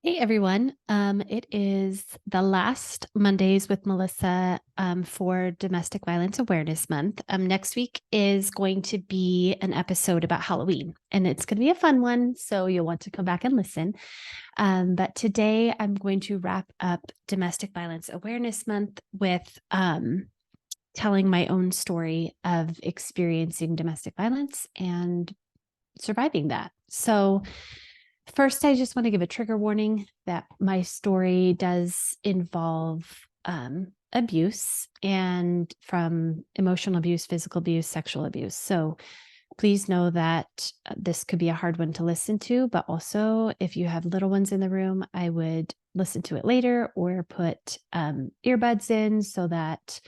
Hey everyone. It is the last Mondays with Melissa for Domestic Violence Awareness Month. Next week is going to be an episode about Halloween, and it's going to be a fun one, so you'll want to come back and listen. But today I'm going to wrap up Domestic Violence Awareness Month with telling my own story of experiencing domestic violence and surviving that. So, first, I just want to give a trigger warning that my story does involve abuse, and from emotional abuse, physical abuse, sexual abuse. So please know that this could be a hard one to listen to, but also if you have little ones in the room, I would listen to it later or put earbuds in so that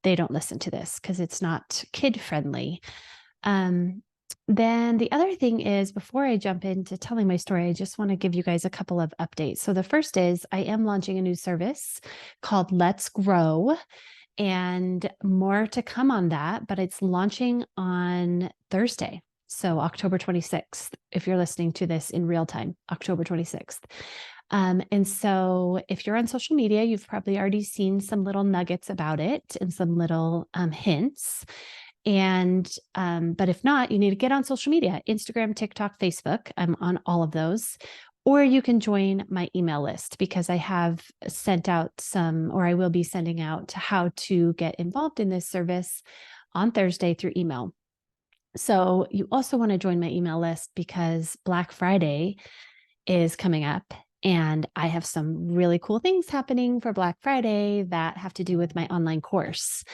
they don't listen to this because it's not kid friendly. Um, then the other thing is, before I jump into telling my story, I just want to give you guys a couple of updates. So the first is I am launching a new service called Let's Grow, and more to come on that, but it's launching on Thursday. So October 26th, if you're listening to this in real time, October 26th. And so if you're on social media, you've probably already seen some little nuggets about it and some little hints. And but if not, you need to get on social media, Instagram, TikTok, Facebook. I'm on all of those. Or you can join my email list because I have sent out some, or I will be sending out how to get involved in this service on Thursday through email. So you also want to join my email list because Black Friday is coming up. And I have some really cool things happening for Black Friday that have to do with my online course.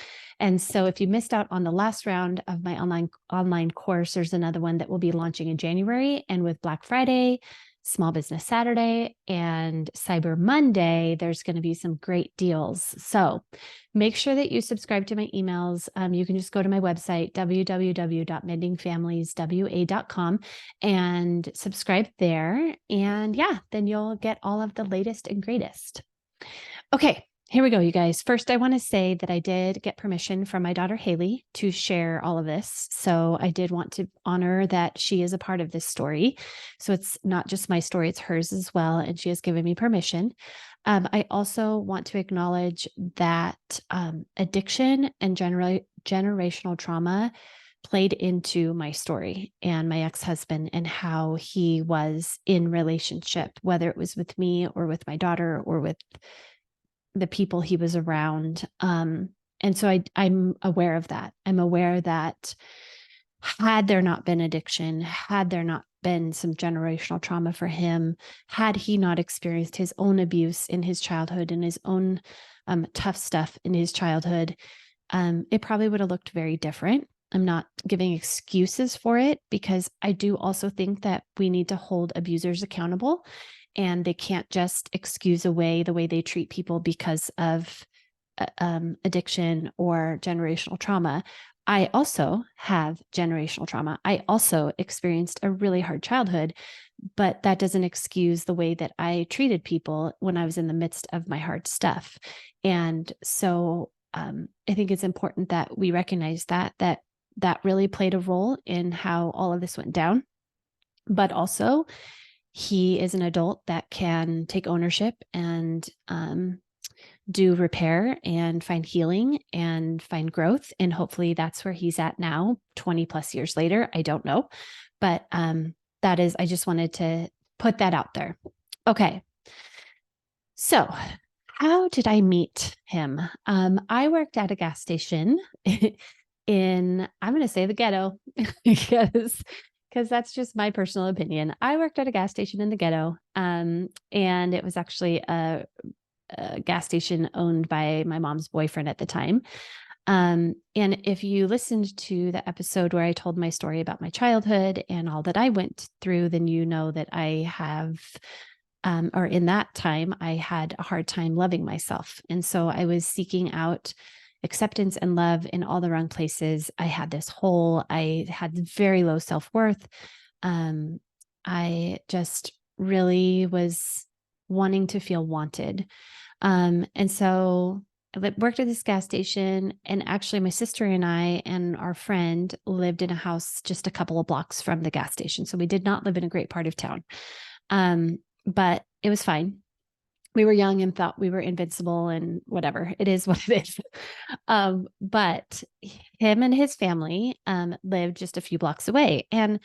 And so if you missed out on the last round of my online course, there's another one that will be launching in January. And with Black Friday, Small Business Saturday, and Cyber Monday, there's going to be some great deals. So make sure that you subscribe to my emails. You can just go to my website, www.mendingfamilieswa.com, and subscribe there. And yeah, then you'll get all of the latest and greatest. Okay, here we go, you guys. First, I want to say that I did get permission from my daughter, Haley, to share all of this. So I did want to honor that she is a part of this story. So it's not just my story, it's hers as well. And she has given me permission. I also want to acknowledge that addiction and generational trauma played into my story and my ex-husband and how he was in relationship, whether it was with me or with my daughter or with the people he was around. And so I'm aware of that. I'm aware that had there not been addiction, had there not been some generational trauma for him, had he not experienced his own abuse in his childhood and his own tough stuff in his childhood, it probably would have looked very different. I'm not giving excuses for it because I do also think that we need to hold abusers accountable, and they can't just excuse away the way they treat people because of addiction or generational trauma. I also have generational trauma. I also experienced a really hard childhood, but that doesn't excuse the way that I treated people when I was in the midst of my hard stuff. And so I think it's important that we recognize that really played a role in how all of this went down. But also, he is an adult that can take ownership and do repair and find healing and find growth. And hopefully that's where he's at now, 20 plus years later. I don't know. But that is, I just wanted to put that out there. Okay. So how did I meet him? I worked at a gas station in, I'm going to say the ghetto because that's just my personal opinion. I worked at a gas station in the ghetto, and it was actually a gas station owned by my mom's boyfriend at the time. And if you listened to the episode where I told my story about my childhood and all that I went through, then you know that I have, or in that time, I had a hard time loving myself. And so I was seeking out acceptance and love in all the wrong places. I had this hole. I had very low self-worth. I just really was wanting to feel wanted. And so I worked at this gas station, and actually my sister and I and our friend lived in a house just a couple of blocks from the gas station. So we did not live in a great part of town. but it was fine. We were young and thought we were invincible and whatever. It is what it is. But him and his family lived just a few blocks away. And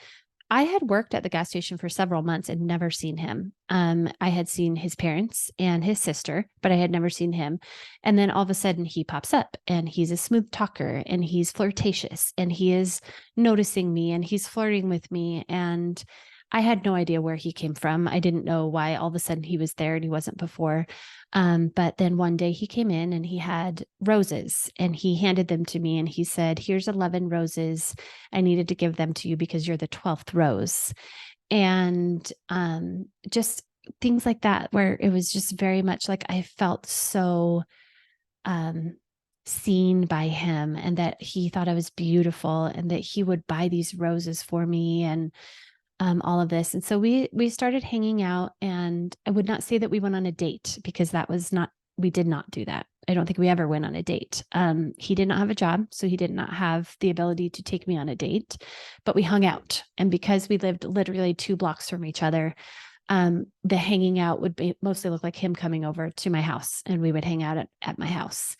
I had worked at the gas station for several months and never seen him. I had seen his parents and his sister, but I had never seen him. And then all of a sudden he pops up and he's a smooth talker and he's flirtatious and he is noticing me and he's flirting with me. And I had no idea where he came from. I didn't know why all of a sudden he was there and he wasn't before. But then one day he came in and he had roses and he handed them to me and he said, "Here's 11 roses. I needed to give them to you because you're the 12th rose." And just things like that, where it was just very much like I felt so seen by him and that he thought I was beautiful and that he would buy these roses for me and all of this. And so we started hanging out, and I would not say that we went on a date because that was not, we did not do that. I don't think we ever went on a date. He did not have a job, so he did not have the ability to take me on a date, but we hung out. And because we lived literally 2 blocks from each other, the hanging out would be mostly look like him coming over to my house and we would hang out at my house.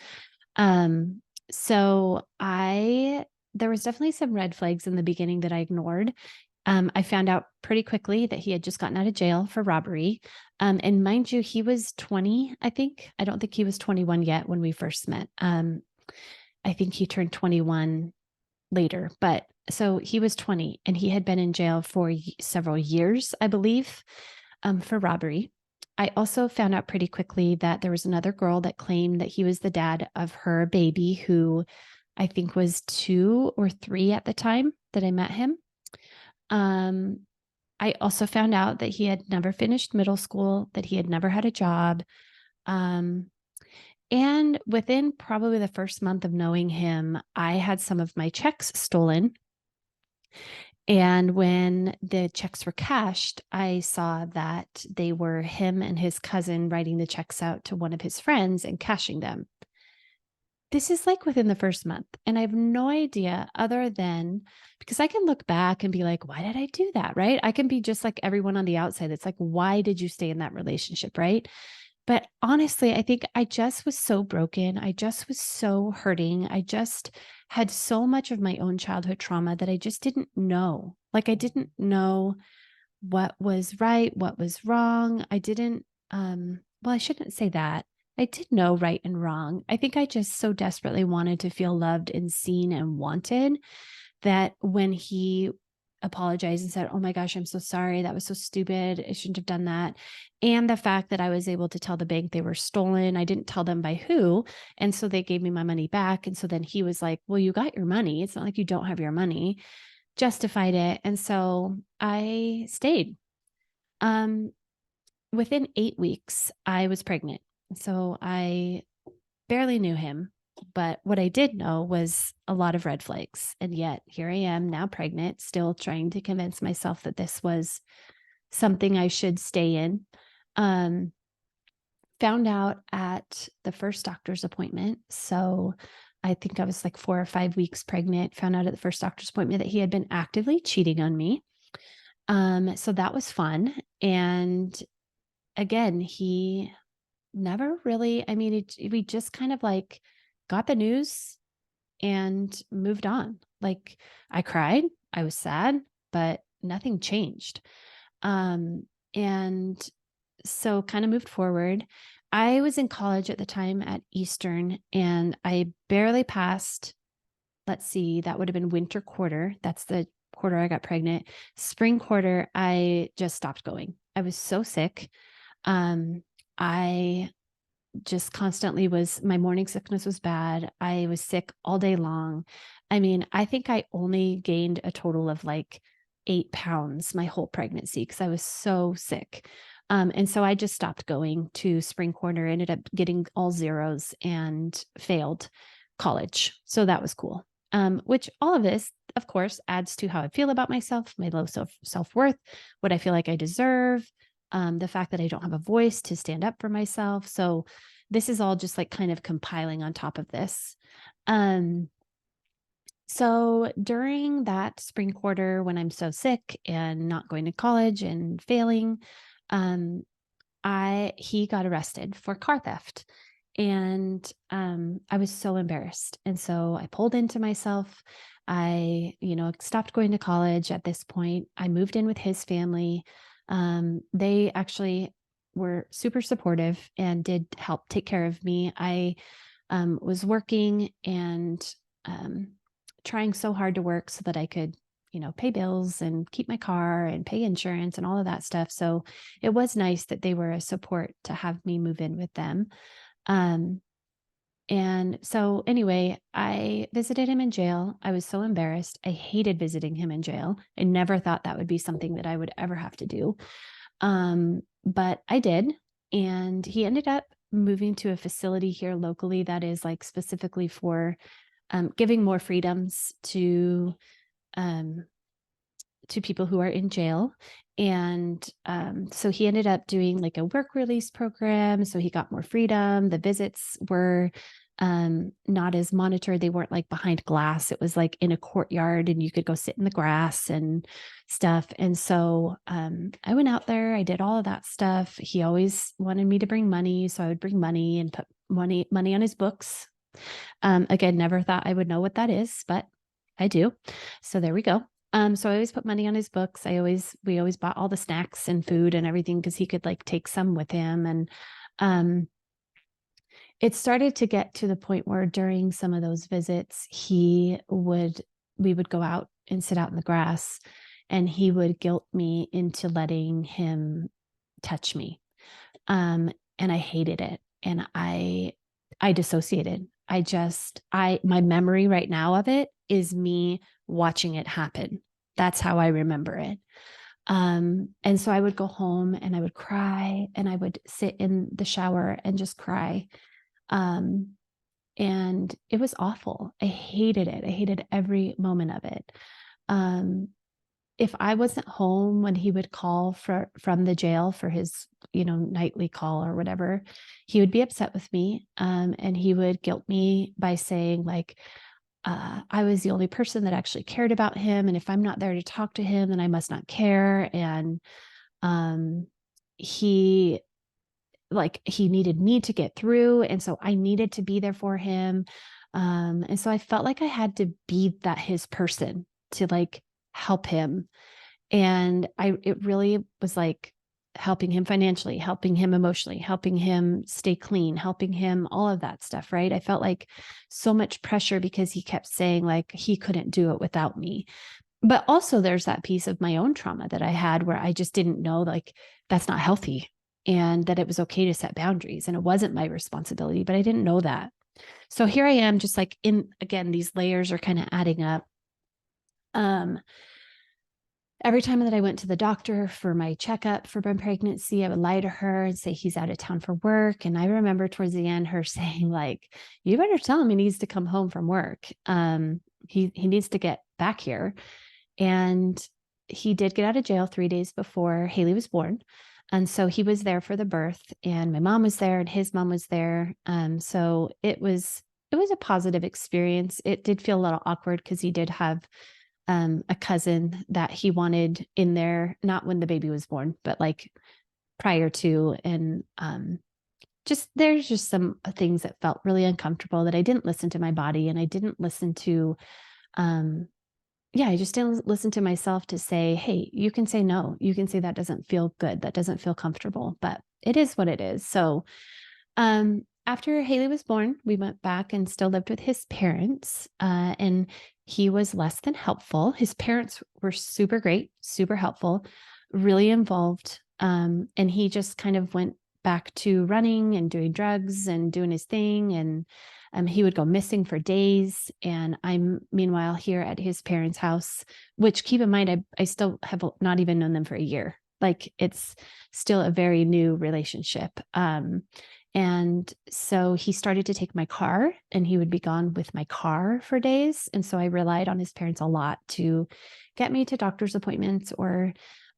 So there was definitely some red flags in the beginning that I ignored. I found out pretty quickly that he had just gotten out of jail for robbery. And mind you, he was 20, I think. I don't think he was 21 yet when we first met. I think he turned 21 later, but so he was 20 and he had been in jail for several years, I believe, for robbery. I also found out pretty quickly that there was another girl that claimed that he was the dad of her baby, who I think was 2 or 3 at the time that I met him. I also found out that he had never finished middle school, that he had never had a job. And within probably the first month of knowing him, I had some of my checks stolen. And when the checks were cashed, I saw that they were him and his cousin writing the checks out to one of his friends and cashing them. This is like within the first month. And I have no idea other than because I can look back and be like, why did I do that? Right. I can be just like everyone on the outside. It's like, why did you stay in that relationship? Right. But honestly, I think I just was so broken. I just was so hurting. I just had so much of my own childhood trauma that I just didn't know. Like I didn't know what was right, what was wrong. I didn't, well, I shouldn't say that. I did know right and wrong. I think I just so desperately wanted to feel loved and seen and wanted that when he apologized and said, "Oh my gosh, I'm so sorry. That was so stupid. I shouldn't have done that." And the fact that I was able to tell the bank they were stolen, I didn't tell them by who. And so they gave me my money back. And so then he was like, "Well, you got your money. It's not like you don't have your money," justified it. And so I stayed. Um, Within 8 weeks, I was pregnant. So I barely knew him, but what I did know was a lot of red flags. And yet here I am now pregnant, still trying to convince myself that this was something I should stay in. Found out at the first doctor's appointment. So I think I was like 4 or 5 weeks pregnant, found out at the first doctor's appointment that he had been actively cheating on me. So that was fun. And again, he never really, I mean, we just kind of like got the news and moved on. Like I cried, I was sad, but nothing changed. And so kind of moved forward. I was in college at the time at Eastern and I barely passed. Let's see, that would have been winter quarter. That's the quarter I got pregnant. Spring quarter, I just stopped going. I was so sick. I just constantly my morning sickness was bad. I was sick all day long. I mean, I think I only gained a total of like 8 pounds my whole pregnancy because I was so sick. And so I just stopped going to spring quarter, ended up getting all zeros and failed college. So that was cool. Which all of this, of course, adds to how I feel about myself, my low self-worth, what I feel like I deserve, the fact that I don't have a voice to stand up for myself. So this is all just like kind of compiling on top of this. So during that spring quarter, when I'm so sick and not going to college and failing, he got arrested for car theft. And I was so embarrassed. And so I pulled into myself. I, stopped going to college at this point. I moved in with his family. They actually were super supportive and did help take care of me. I was working and trying so hard to work so that I could, pay bills and keep my car and pay insurance and all of that stuff. So it was nice that they were a support to have me move in with them. Um, and so anyway, I visited him in jail. I was so embarrassed. I hated visiting him in jail. I never thought that would be something that I would ever have to do. But I did. And he ended up moving to a facility here locally that is like specifically for giving more freedoms to people who are in jail. And so he ended up doing like a work release program. So he got more freedom. The visits were not as monitored. They weren't like behind glass. It was like in a courtyard and you could go sit in the grass and stuff. And so I went out there, I did all of that stuff. He always wanted me to bring money. So I would bring money and put money on his books. Again, never thought I would know what that is, but I do. So there we go. So I always put money on his books. We always bought all the snacks and food and everything because he could like take some with him. And it started to get to the point where during some of those visits, we would go out and sit out in the grass, and he would guilt me into letting him touch me. And I hated it. And I dissociated. My memory right now of it is me watching it happen. That's how I remember it. And so I would go home and I would cry, and I would sit in the shower and just cry. And it was awful. I hated it. I hated every moment of it. If I wasn't home when he would call from the jail for his, nightly call or whatever, he would be upset with me. And he would guilt me by saying like, I was the only person that actually cared about him. And if I'm not there to talk to him, then I must not care. And he needed me to get through. And so I needed to be there for him. And so I felt like I had to be his person to like help him. And it really was like helping him financially, helping him emotionally, helping him stay clean, helping him, all of that stuff. Right. I felt like so much pressure because he kept saying like he couldn't do it without me. But also there's that piece of my own trauma that I had where I just didn't know like that's not healthy, and that it was okay to set boundaries, and it wasn't my responsibility, but I didn't know that. So here I am, just like again, these layers are kind of adding up. Every time that I went to the doctor for my checkup for my pregnancy, I would lie to her and say he's out of town for work. And I remember towards the end her saying like, you better tell him he needs to come home from work. He needs to get back here. And he did get out of jail 3 days before Haley was born. And so he was there for the birth, and my mom was there and his mom was there. So it was a positive experience. It did feel a little awkward because he did have a cousin that he wanted in there, not when the baby was born, but like prior to. And there's just some things that felt really uncomfortable, that I didn't listen to my body, and I didn't listen to, I just didn't listen to myself to say, hey, you can say no. You can say that doesn't feel good. That doesn't feel comfortable, but it is what it is. So after Haley was born, we went back and still lived with his parents, and he was less than helpful. His parents were super great, super helpful, really involved. And he just kind of went back to running and doing drugs and doing his thing. And he would go missing for days. And I'm meanwhile here at his parents' house, which, keep in mind, I still have not even known them for a year. Like, it's still a very new relationship. And so he started to take my car, and he would be gone with my car for days. And so I relied on his parents a lot to get me to doctor's appointments, or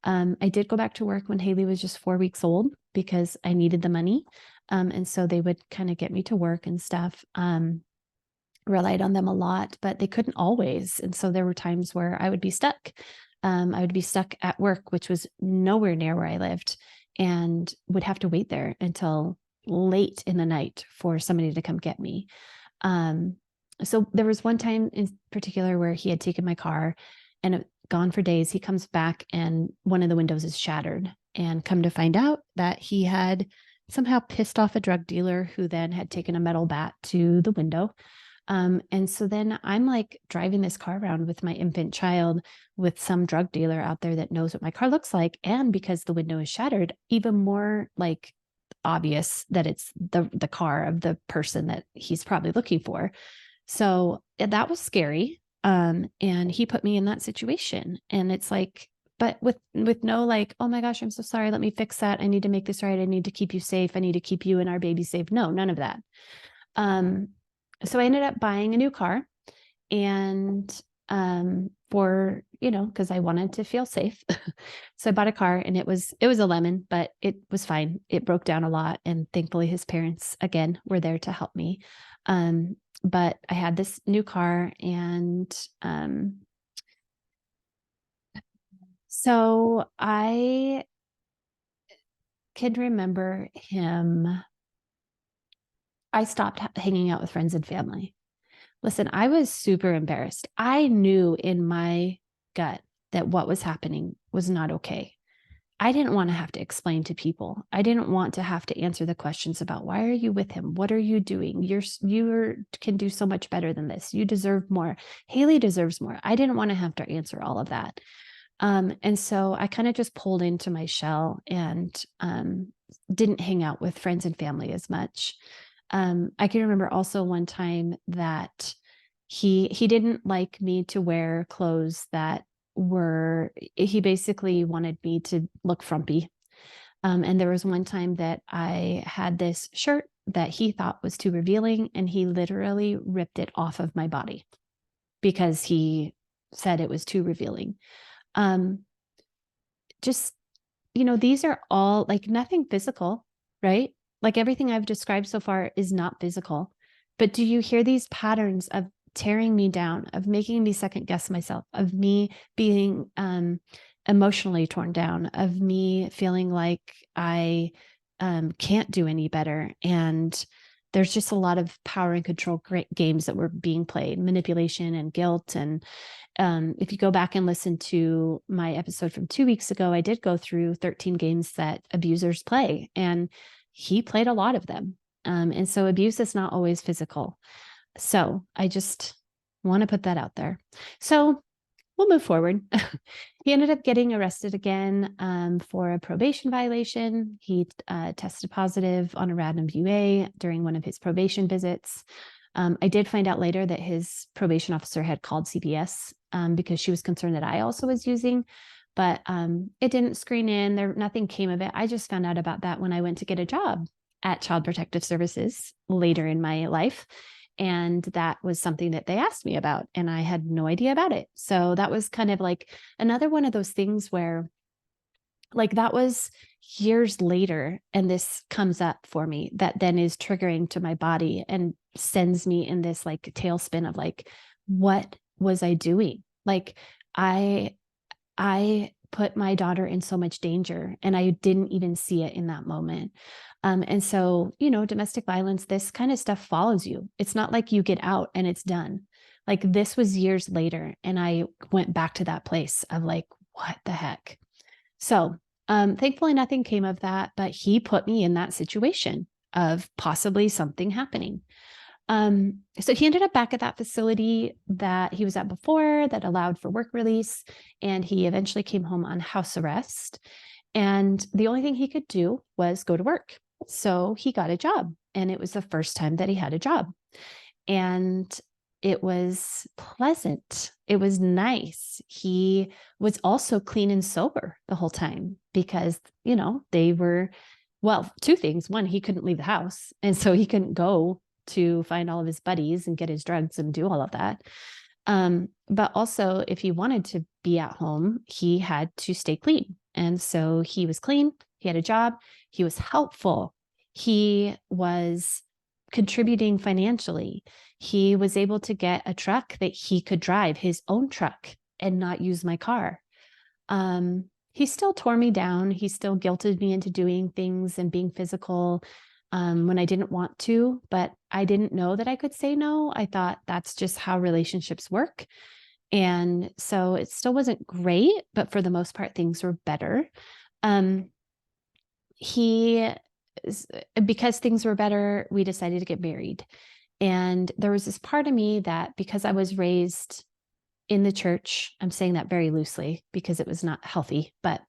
I did go back to work when Haley was just 4 weeks old because I needed the money. And so they would kind of get me to work and stuff. Relied on them a lot, but they couldn't always. And so there were times where I would be stuck. I would be stuck at work, which was nowhere near where I lived. and would have to wait there until late in the night for somebody to come get me. So there was one time in particular where he had taken my car and gone for days. He comes back and one of the windows is shattered, and come to find out that he had somehow pissed off a drug dealer who then had taken a metal bat to the window. And so then I'm like driving this car around with my infant child with some drug dealer out there that knows what my car looks like. And because the window is shattered, even more like obvious that it's the car of the person that he's probably looking for. So that was scary. And he put me in that situation. And it's like, but with no like, oh my gosh, I'm so sorry. Let me fix that. I need to make this right. I need to keep you safe. I need to keep you and our baby safe. No, none of that. So I ended up buying a new car, and for, because I wanted to feel safe. So I bought a car, and it was a lemon, but it was fine. It broke down a lot. And thankfully his parents, again, were there to help me. But I had this new car, and so I can remember him. I stopped hanging out with friends and family. Listen, I was super embarrassed. I knew in my gut that what was happening was not okay. I didn't want to have to explain to people. I didn't want to have to answer the questions about, why are you with him? What are you doing? You can do so much better than this. You deserve more. Haley deserves more. I didn't want to have to answer all of that. And so I kind of just pulled into my shell and didn't hang out with friends and family as much. I can remember also one time that he didn't like me to wear clothes that he basically wanted me to look frumpy. And there was one time that I had this shirt that he thought was too revealing, and he literally ripped it off of my body because he said it was too revealing. Just, these are all like nothing physical, right? Like everything I've described so far is not physical, but do you hear these patterns of tearing me down, of making me second guess myself, of me being emotionally torn down, of me feeling like I can't do any better. And there's just a lot of power and control games that were being played, manipulation and guilt. And if you go back and listen to my episode from 2 weeks ago, I did go through 13 games that abusers play, and he played a lot of them. And so abuse is not always physical. So I just want to put that out there. So we'll move forward. He ended up getting arrested again for a probation violation. He tested positive on a random UA during one of his probation visits. I did find out later that his probation officer had called CPS because she was concerned that I also was using, but it didn't screen in. Nothing came of it. I just found out about that when I went to get a job at Child Protective Services later in my life. And that was something that they asked me about, and I had no idea about it. So that was kind of like another one of those things where, like, that was years later, and this comes up for me that then is triggering to my body and sends me in this like tailspin of like, what was I doing? Like, I put my daughter in so much danger, and I didn't even see it in that moment. And so, domestic violence, this kind of stuff follows you. It's not like you get out and it's done. Like, this was years later, and I went back to that place of like, what the heck? So, thankfully nothing came of that, but he put me in that situation of possibly something happening. So he ended up back at that facility that he was at before that allowed for work release, and he eventually came home on house arrest. And the only thing he could do was go to work. So he got a job, and it was the first time that he had a job. And it was pleasant. It was nice. He was also clean and sober the whole time because, they were, well, two things. One, he couldn't leave the house, and so he couldn't go to find all of his buddies and get his drugs and do all of that. But also, if he wanted to be at home, he had to stay clean. And so he was clean. He had a job. He was helpful. He was contributing financially. He was able to get a truck that he could drive, his own truck, and not use my car. he still tore me down. He still guilted me into doing things and being physical when I didn't want to, but I didn't know that I could say no. I thought that's just how relationships work. And so it still wasn't great, but for the most part, things were better. Um, he, because things were better, we decided to get married. And there was this part of me that, because I was raised in the church, I'm saying that very loosely because it was not healthy, but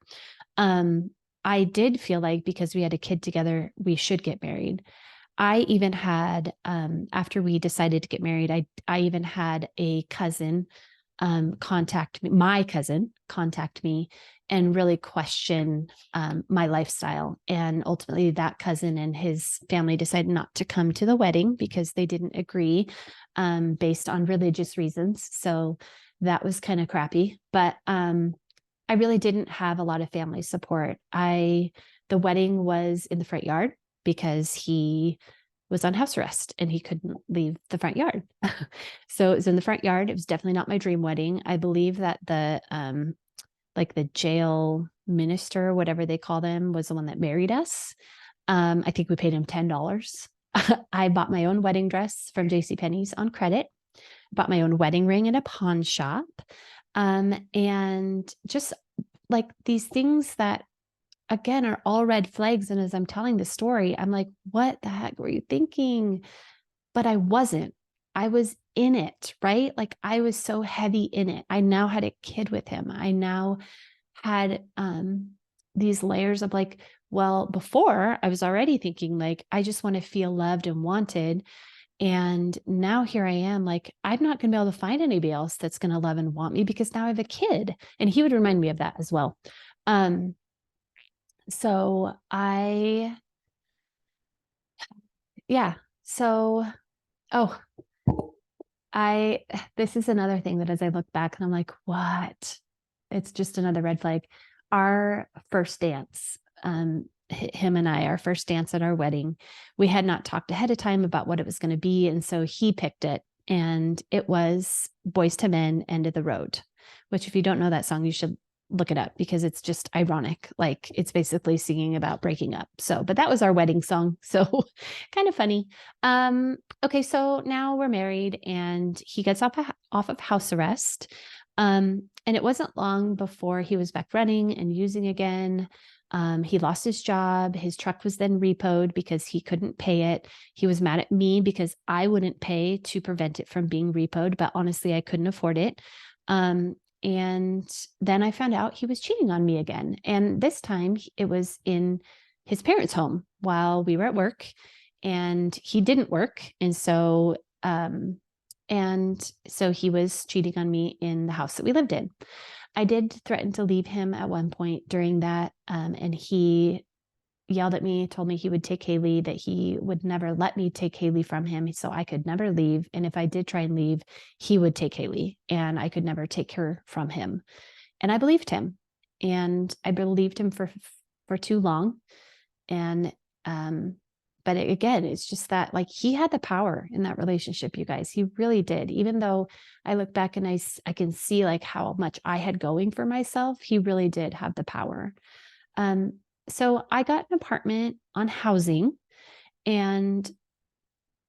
I did feel like because we had a kid together, we should get married. I even had, after we decided to get married, I even had a cousin contact me, my cousin contact me and really question my lifestyle. And ultimately, that cousin and his family decided not to come to the wedding because they didn't agree based on religious reasons. So that was kind of crappy. But I really didn't have a lot of family support. The wedding was in the front yard because he was on house arrest and he couldn't leave the front yard. So it was in the front yard. It was definitely not my dream wedding. I believe that the jail minister, whatever they call them, was the one that married us. I think we paid him $10. I bought my own wedding dress from JCPenney's on credit, bought my own wedding ring at a pawn shop. And just like these things that, again, are all red flags. And as I'm telling the story, I'm like, what the heck were you thinking? But I wasn't. I was in it, right? Like I was so heavy in it. I now had a kid with him. I now had these layers of like, well, before I was already thinking like, I just want to feel loved and wanted. And now here I am, like, I'm not going to be able to find anybody else that's going to love and want me because now I have a kid. And he would remind me of that as well. So this is another thing that as I look back and I'm like, what? It's just another red flag. Our first dance, him and I, our first dance at our wedding, we had not talked ahead of time about what it was going to be. And so he picked it, and it was Boys to Men, End of the Road, which if you don't know that song, you should look it up because it's just ironic. Like it's basically singing about breaking up. So, but that was our wedding song. So kind of funny. Okay. So now we're married and he gets off of house arrest. And it wasn't long before he was back running and using again. He lost his job. His truck was then repoed because he couldn't pay it. He was mad at me because I wouldn't pay to prevent it from being repoed, but honestly, I couldn't afford it. And then I found out he was cheating on me again. And this time it was in his parents' home while we were at work, and he didn't work. And so he was cheating on me in the house that we lived in. I did threaten to leave him at one point during that. And he yelled at me, told me he would take Haley, that he would never let me take Haley from him. So I could never leave. And if I did try and leave, he would take Haley and I could never take her from him. And I believed him, and I believed him for too long. And, but again, it's just that like he had the power in that relationship, you guys. He really did. Even though I look back and I can see like how much I had going for myself, he really did have the power. So I got an apartment on housing, and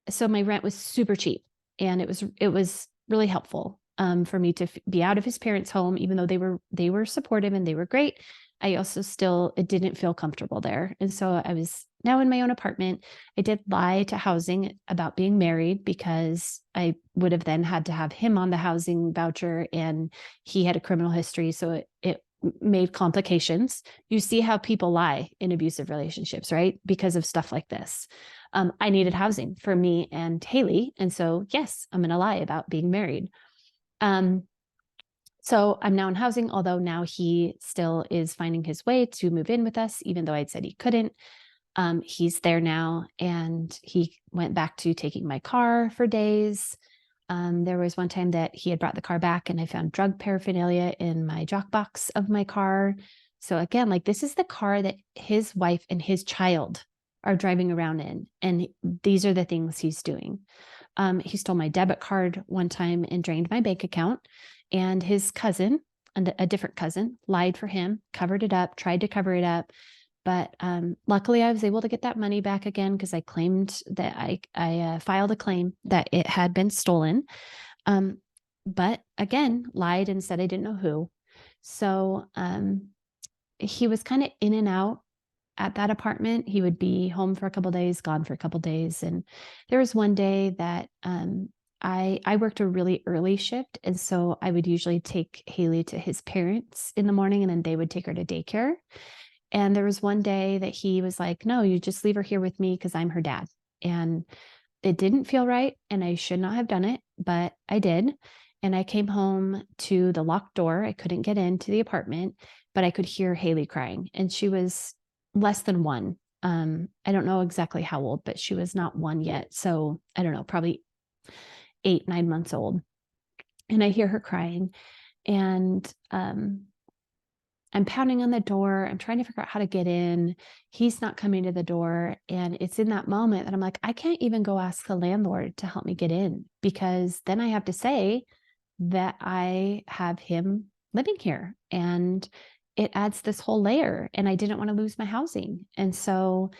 so my rent was super cheap, and it was really helpful for me to be out of his parents' home, even though they were supportive and they were great. I also it didn't feel comfortable there. And so I was now in my own apartment. I did lie to housing about being married because I would have then had to have him on the housing voucher, and he had a criminal history. So it made complications. You see how people lie in abusive relationships, right? Because of stuff like this. I needed housing for me and Haley. And so, yes, I'm going to lie about being married. So I'm now in housing, although now he still is finding his way to move in with us, even though I'd said he couldn't. He's there now, and he went back to taking my car for days. There was one time that he had brought the car back and I found drug paraphernalia in my jock box of my car. So again, like this is the car that his wife and his child are driving around in. And these are the things he's doing. He stole my debit card one time and drained my bank account. And his cousin a different cousin, lied for him, covered it up, tried to cover it up. But luckily, I was able to get that money back again because I claimed that I filed a claim that it had been stolen. But again, lied and said I didn't know who. So he was kind of in and out at that apartment. He would be home for a couple days, gone for a couple days. And there was one day that I worked a really early shift. And so I would usually take Haley to his parents in the morning, and then they would take her to daycare. And there was one day that he was like, no, you just leave her here with me because I'm her dad. And it didn't feel right. And I should not have done it, but I did. And I came home to the locked door. I couldn't get into the apartment, but I could hear Haley crying. And she was less than 1. I don't know exactly how old, but she was not 1 yet. So I don't know, probably 8, 9 months old. And I hear her crying. And I'm pounding on the door. I'm trying to figure out how to get in. He's not coming to the door. And it's in that moment that I'm like, I can't even go ask the landlord to help me get in, because then I have to say that I have him living here, and it adds this whole layer, and I didn't want to lose my housing. And so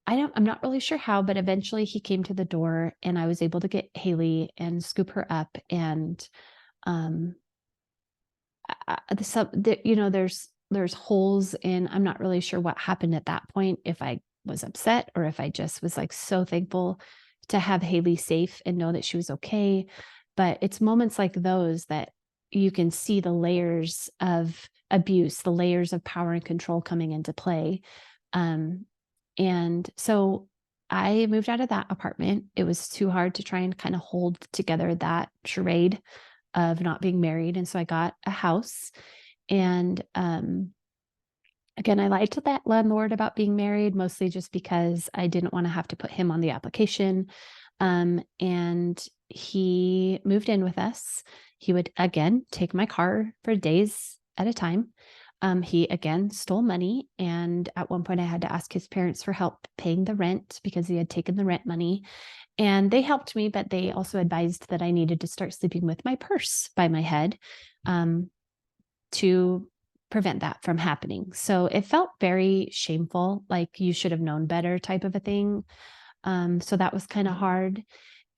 I'm not really sure how, but eventually he came to the door and I was able to get Haley and scoop her up. And there's holes in, I'm not really sure what happened at that point, if I was upset or if I just was like so thankful to have Haley safe and know that she was okay. But it's moments like those that you can see the layers of abuse, the layers of power and control coming into play. And so I moved out of that apartment. It was too hard to try and kind of hold together that charade of not being married. And so I got a house. And again, I lied to that landlord about being married, mostly just because I didn't want to have to put him on the application. And he moved in with us. He would, again, take my car for days at a time. He, again, stole money. And at one point, I had to ask his parents for help paying the rent because he had taken the rent money. And they helped me, but they also advised that I needed to start sleeping with my purse by my head to prevent that from happening. So it felt very shameful, like you should have known better type of a thing. So that was kind of hard.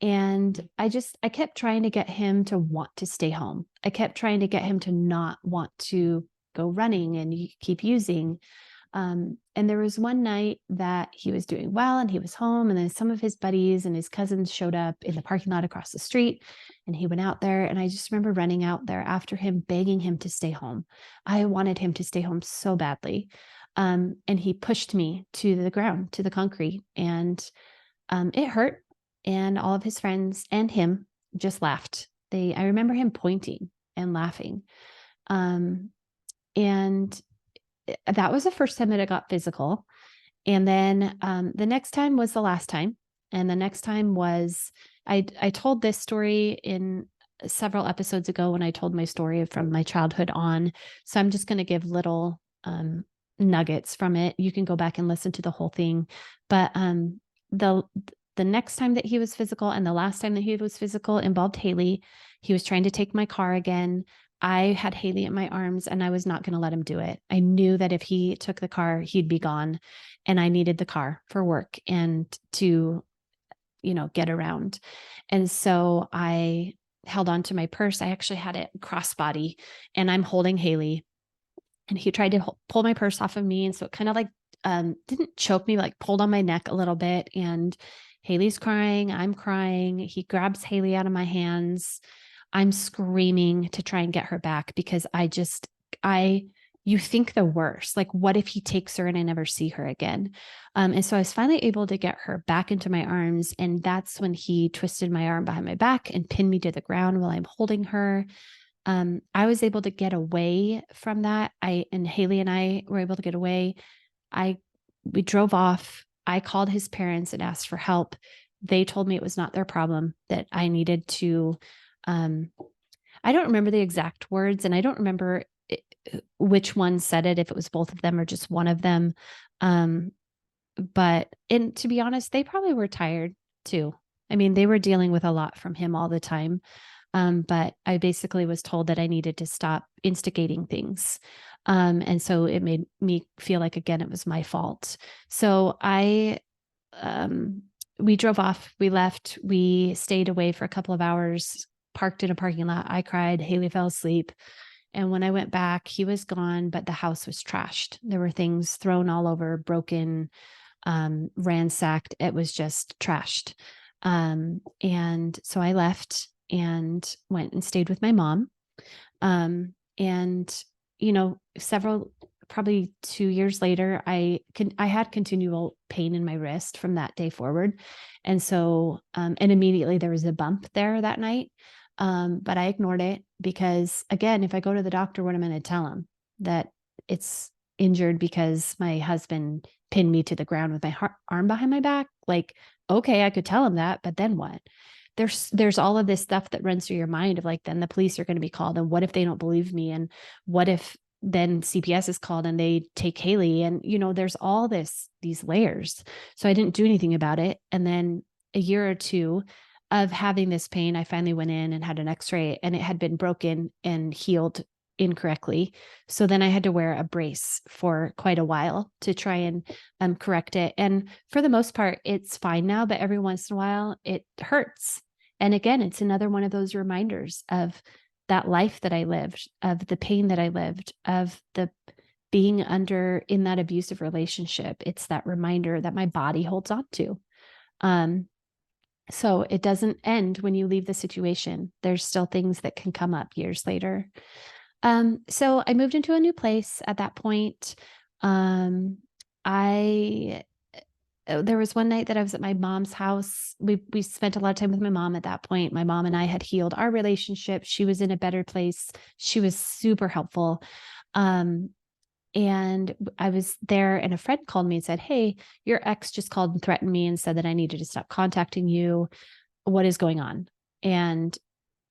And I kept trying to get him to want to stay home. I kept trying to get him to not want to go running and keep using. And there was one night that he was doing well and he was home, and then some of his buddies and his cousins showed up in the parking lot across the street, and he went out there. And I just remember running out there after him, begging him to stay home. I wanted him to stay home so badly. And he pushed me to the ground, to the concrete, and it hurt. And all of his friends and him just laughed. I remember him pointing and laughing. And that was the first time that it got physical. And then the next time was the last time. And the next time was, I told this story in several episodes ago when I told my story from my childhood on. So I'm just going to give little nuggets from it. You can go back and listen to the whole thing. But the next time that he was physical and the last time that he was physical involved Haley. He was trying to take my car again. I had Haley in my arms and I was not going to let him do it. I knew that if he took the car, he'd be gone, and I needed the car for work and to, get around. And so I held on to my purse. I actually had it crossbody, and I'm holding Haley, and he tried to pull my purse off of me. And so it kind of like, didn't choke me, like pulled on my neck a little bit, and Haley's crying. I'm crying. He grabs Haley out of my hands. I'm screaming to try and get her back because you think the worst, like, what if he takes her and I never see her again? And so I was finally able to get her back into my arms. And that's when he twisted my arm behind my back and pinned me to the ground while I'm holding her. I was able to get away from that. And Haley and I were able to get away. We drove off. I called his parents and asked for help. They told me it was not their problem, that I needed to, I don't remember the exact words, and I don't remember which one said it, if it was both of them or just one of them. But to be honest, they probably were tired too. I mean, they were dealing with a lot from him all the time. But I basically was told that I needed to stop instigating things. And so it made me feel like, again, it was my fault. So we drove off, we left, we stayed away for a couple of hours, parked in a parking lot. I cried, Haley fell asleep. And when I went back, he was gone, but the house was trashed. There were things thrown all over, broken, ransacked. It was just trashed. And so I left and went and stayed with my mom. And, probably 2 years later, I had continual pain in my wrist from that day forward. And so, and immediately there was a bump there that night. But I ignored it because, again, if I go to the doctor, what am I going to tell him? That it's injured because my husband pinned me to the ground with my arm behind my back. Like, okay, I could tell him that, but then what? There's all of this stuff that runs through your mind of like, then the police are going to be called. And what if they don't believe me? And what if then CPS is called and they take Haley? And, there's all these layers. So I didn't do anything about it. And then a year or two of having this pain, I finally went in and had an x-ray, and it had been broken and healed incorrectly. So then I had to wear a brace for quite a while to try and correct it. And for the most part, it's fine now, but every once in a while it hurts. And again, it's another one of those reminders of that life that I lived, of the pain that I lived, of the being in that abusive relationship. It's that reminder that my body holds on to. So it doesn't end when you leave the situation. There's still things that can come up years later. So I moved into a new place at that point. There was one night that I was at my mom's house. We spent a lot of time with my mom at that point. My mom and I had healed our relationship. She was in a better place. She was super helpful. And I was there, and a friend called me and said, "Hey, your ex just called and threatened me and said that I needed to stop contacting you. What is going on?" And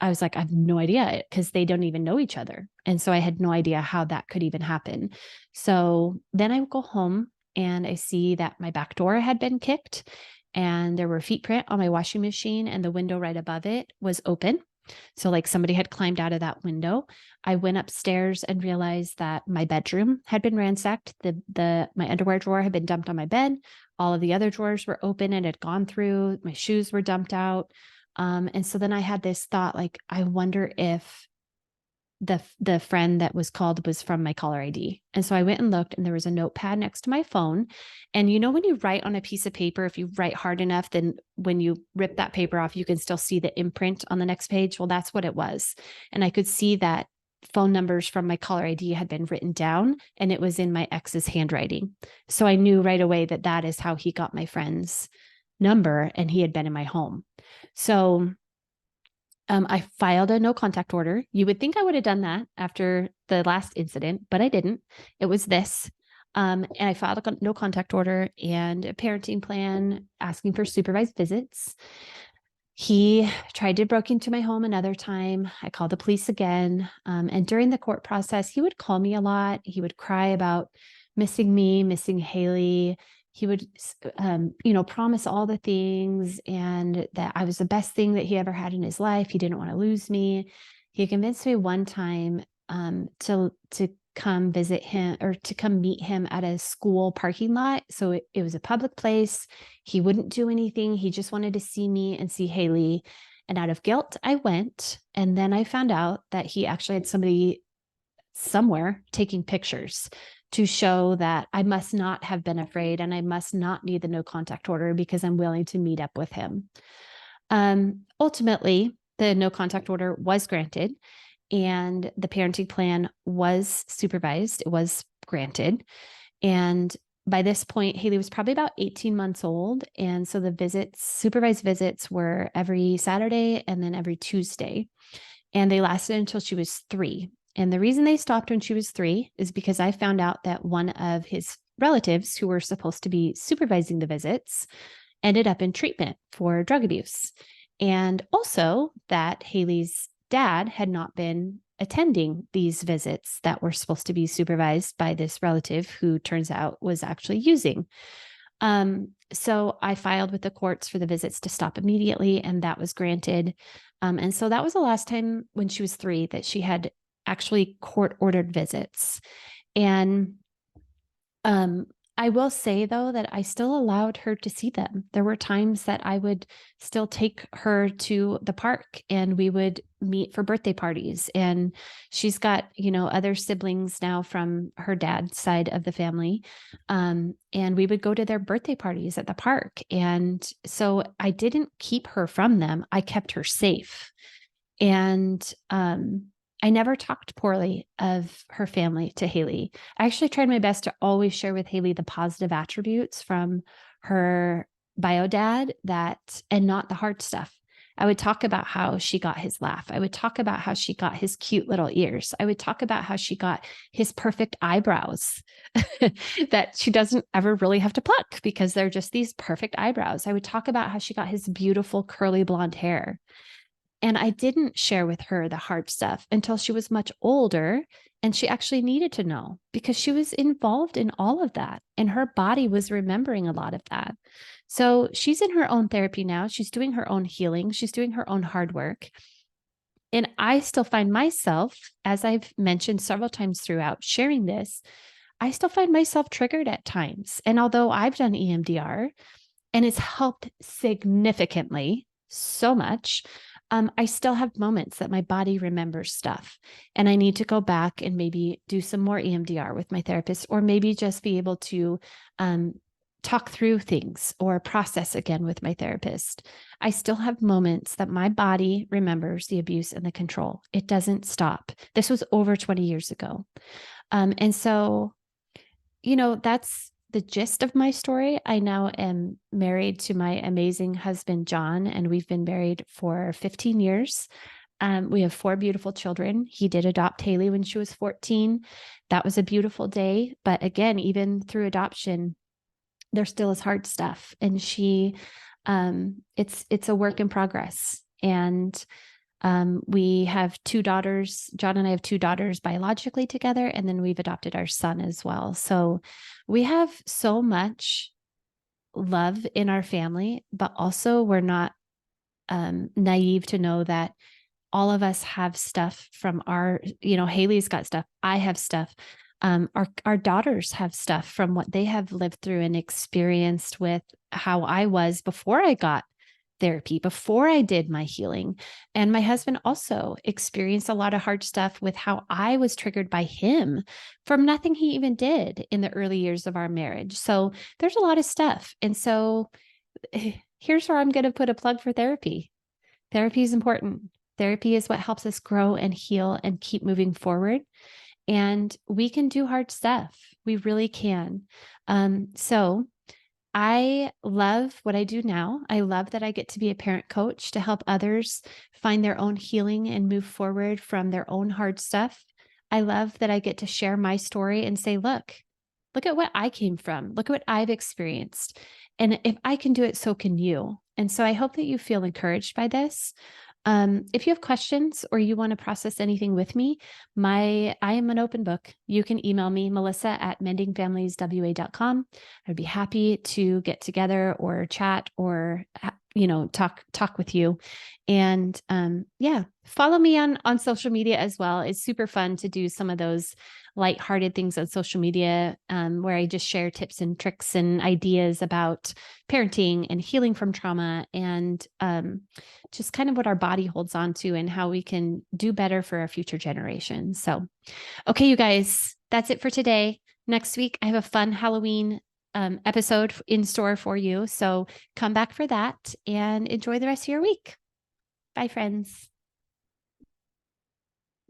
I was like, I have no idea, because they don't even know each other. And so I had no idea how that could even happen. So then I go home and I see that my back door had been kicked, and there were feet print on my washing machine, and the window right above it was open. So like somebody had climbed out of that window. I went upstairs and realized that my bedroom had been ransacked. My underwear drawer had been dumped on my bed. All of the other drawers were open and had gone through. My shoes were dumped out. And so then I had this thought, like, I wonder if the friend that was called was from my caller ID. And so I went and looked, and there was a notepad next to my phone. And when you write on a piece of paper, if you write hard enough, then when you rip that paper off, you can still see the imprint on the next page. Well, that's what it was. And I could see that phone numbers from my caller ID had been written down, and it was in my ex's handwriting. So I knew right away that that is how he got my friend's number, and he had been in my home. So I filed a no contact order. You would think I would have done that after the last incident, but I didn't. It was this. And I filed a no contact order and a parenting plan asking for supervised visits. He tried to break into my home another time. I called the police again. And during the court process, he would call me a lot. He would cry about missing me, missing Haley. He would, promise all the things, and that I was the best thing that he ever had in his life. He didn't want to lose me. He convinced me one time to come visit him, or to come meet him at a school parking lot. So it was a public place. He wouldn't do anything. He just wanted to see me and see Haley. And out of guilt, I went. And then I found out that he actually had somebody somewhere taking pictures to show that I must not have been afraid, and I must not need the no contact order because I'm willing to meet up with him. Ultimately, the no contact order was granted, and the parenting plan was supervised. It was granted. And by this point, Haley was probably about 18 months old. And so the supervised visits were every Saturday and then every Tuesday. And they lasted until she was 3. And the reason they stopped when she was 3 is because I found out that one of his relatives, who were supposed to be supervising the visits, ended up in treatment for drug abuse. And also that Haley's dad had not been attending these visits that were supposed to be supervised by this relative, who turns out was actually using. So I filed with the courts for the visits to stop immediately, and that was granted. And so that was the last time when she was 3 that she had actually court-ordered visits. And I will say, though, that I still allowed her to see them. There were times that I would still take her to the park and we would meet for birthday parties. And she's got, other siblings now from her dad's side of the family. And we would go to their birthday parties at the park. And so I didn't keep her from them. I kept her safe. And I never talked poorly of her family to Haley. I actually tried my best to always share with Haley the positive attributes from her bio dad and not the hard stuff. I would talk about how she got his laugh. I would talk about how she got his cute little ears. I would talk about how she got his perfect eyebrows that she doesn't ever really have to pluck because they're just these perfect eyebrows. I would talk about how she got his beautiful curly blonde hair. And I didn't share with her the hard stuff until she was much older and she actually needed to know because she was involved in all of that and her body was remembering a lot of that. So she's in her own therapy now. She's doing her own healing. She's doing her own hard work. And I still find myself, as I've mentioned several times throughout sharing this, I still find myself triggered at times. And although I've done EMDR and it's helped significantly, so much, I still have moments that my body remembers stuff and I need to go back and maybe do some more EMDR with my therapist, or maybe just be able to talk through things or process again with my therapist. I still have moments that my body remembers the abuse and the control. It doesn't stop. This was over 20 years ago. And so, that's the gist of my story. I now am married to my amazing husband, John, and we've been married for 15 years. We have 4 beautiful children. He did adopt Haley when she was 14. That was a beautiful day. But again, even through adoption, there still is hard stuff. And it's a work in progress. And we have 2 daughters. John and I have 2 daughters biologically together, and then we've adopted our son as well. So we have so much love in our family, but also we're not naive to know that all of us have stuff from Haley's got stuff. I have stuff. Our daughters have stuff from what they have lived through and experienced with how I was before I got therapy, before I did my healing. And my husband also experienced a lot of hard stuff with how I was triggered by him from nothing he even did in the early years of our marriage. So there's a lot of stuff. And so here's where I'm going to put a plug for therapy. Therapy is important. Therapy is what helps us grow and heal and keep moving forward. And we can do hard stuff. We really can. So I love what I do now. I love that I get to be a parent coach to help others find their own healing and move forward from their own hard stuff. I love that I get to share my story and say, look at what I came from. Look at what I've experienced. And if I can do it, so can you. And so I hope that you feel encouraged by this. If you have questions or you want to process anything with me, I am an open book. You can email me, melissa@mendingfamilieswa.com. I'd be happy to get together or chat or, talk with you. And, follow me on social media as well. It's super fun to do some of those lighthearted things on social media, where I just share tips and tricks and ideas about parenting and healing from trauma and just kind of what our body holds on to and how we can do better for our future generations. So, okay, you guys, that's it for today. Next week, I have a fun Halloween episode in store for you. So come back for that and enjoy the rest of your week. Bye, friends.